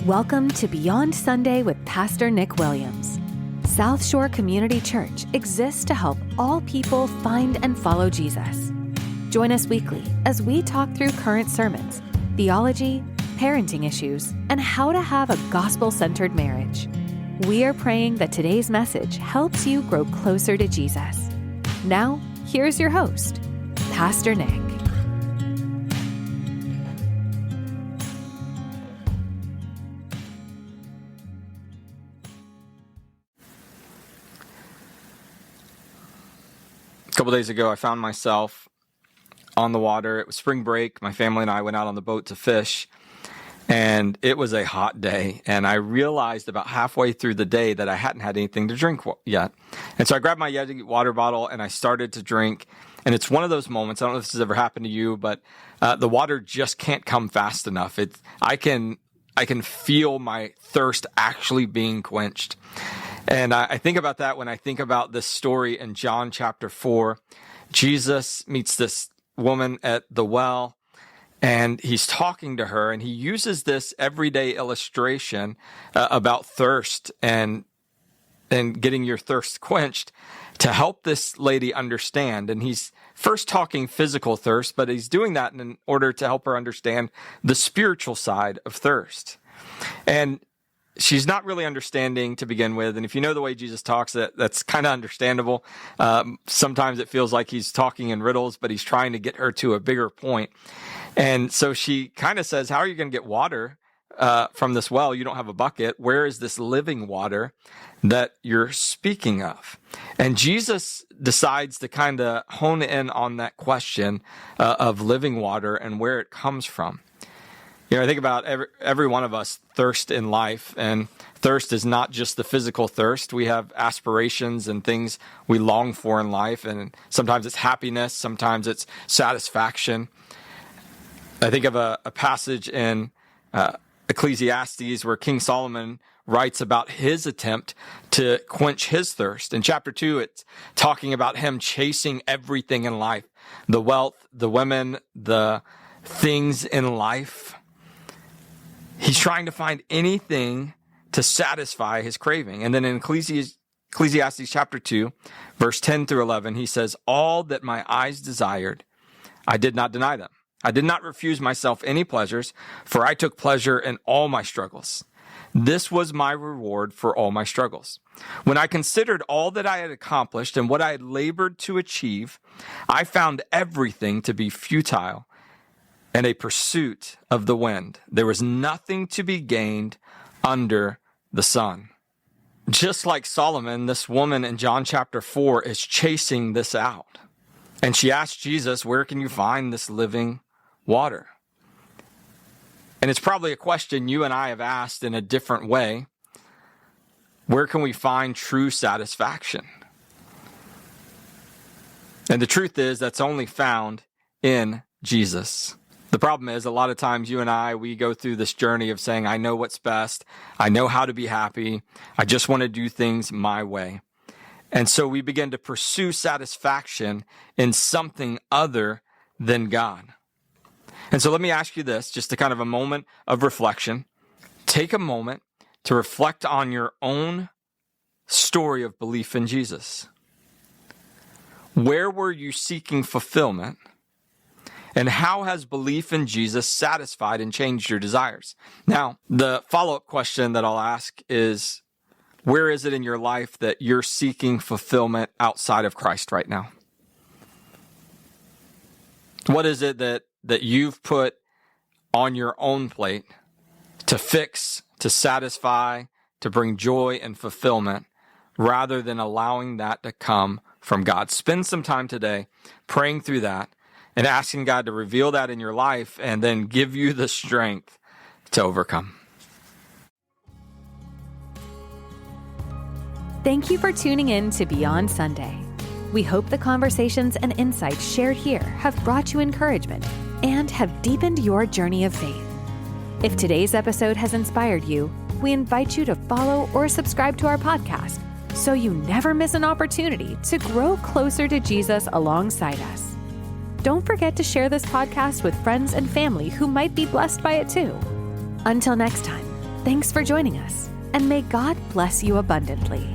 Welcome to Beyond Sunday with Pastor Nick Williams. South Shore Community Church exists to help all people find and follow Jesus. Join us weekly as we talk through current sermons, theology, parenting issues, and how to have a gospel-centered marriage. We are praying that today's message helps you grow closer to Jesus. Now, here's your host, Pastor Nick. A couple days ago, I found myself on the water. It was spring break. My family and I went out on the boat to fish, and it was a hot day. And I realized about halfway through the day that I hadn't had anything to drink yet. And so I grabbed my Yeti water bottle and I started to drink. And it's one of those moments, I don't know if this has ever happened to you, but the water just can't come fast enough. I can feel my thirst actually being quenched. And I think about that when I think about this story in John chapter 4. Jesus meets this woman at the well, and he's talking to her, and he uses this everyday illustration about thirst and getting your thirst quenched to help this lady understand. And he's first talking physical thirst, but he's doing that in order to help her understand the spiritual side of thirst. And she's not really understanding to begin with. And if you know the way Jesus talks, that's kind of understandable. Sometimes it feels like he's talking in riddles, but he's trying to get her to a bigger point. And so she kind of says, how are you going to get water from this well? You don't have a bucket. Where is this living water that you're speaking of? And Jesus decides to kind of hone in on that question of living water and where it comes from. You know, I think about every one of us thirst in life, and thirst is not just the physical thirst. We have aspirations and things we long for in life, and sometimes it's happiness, sometimes it's satisfaction. I think of a passage in Ecclesiastes where King Solomon writes about his attempt to quench his thirst. In chapter 2, it's talking about him chasing everything in life, the wealth, the women, the things in life. He's trying to find anything to satisfy his craving. And then in Ecclesiastes chapter 2, verse 10 through 11, he says, all that my eyes desired, I did not deny them. I did not refuse myself any pleasures, for I took pleasure in all my struggles. This was my reward for all my struggles. When I considered all that I had accomplished and what I had labored to achieve, I found everything to be futile and a pursuit of the wind. There was nothing to be gained under the sun. Just like Solomon, this woman in John chapter 4 is chasing this out. And she asked Jesus, where can you find this living water? And it's probably a question you and I have asked in a different way. Where can we find true satisfaction? And the truth is that's only found in Jesus. The problem is a lot of times you and I, we go through this journey of saying, I know what's best. I know how to be happy. I just want to do things my way. And so we begin to pursue satisfaction in something other than God. And so let me ask you this, just a kind of a moment of reflection. Take a moment to reflect on your own story of belief in Jesus. Where were you seeking fulfillment? And how has belief in Jesus satisfied and changed your desires? Now, the follow-up question that I'll ask is, where is it in your life that you're seeking fulfillment outside of Christ right now? What is it that you've put on your own plate to fix, to satisfy, to bring joy and fulfillment, rather than allowing that to come from God? Spend some time today praying through that and asking God to reveal that in your life and then give you the strength to overcome. Thank you for tuning in to Beyond Sunday. We hope the conversations and insights shared here have brought you encouragement and have deepened your journey of faith. If today's episode has inspired you, we invite you to follow or subscribe to our podcast so you never miss an opportunity to grow closer to Jesus alongside us. Don't forget to share this podcast with friends and family who might be blessed by it too. Until next time, Thanks for joining us, and may God bless you abundantly.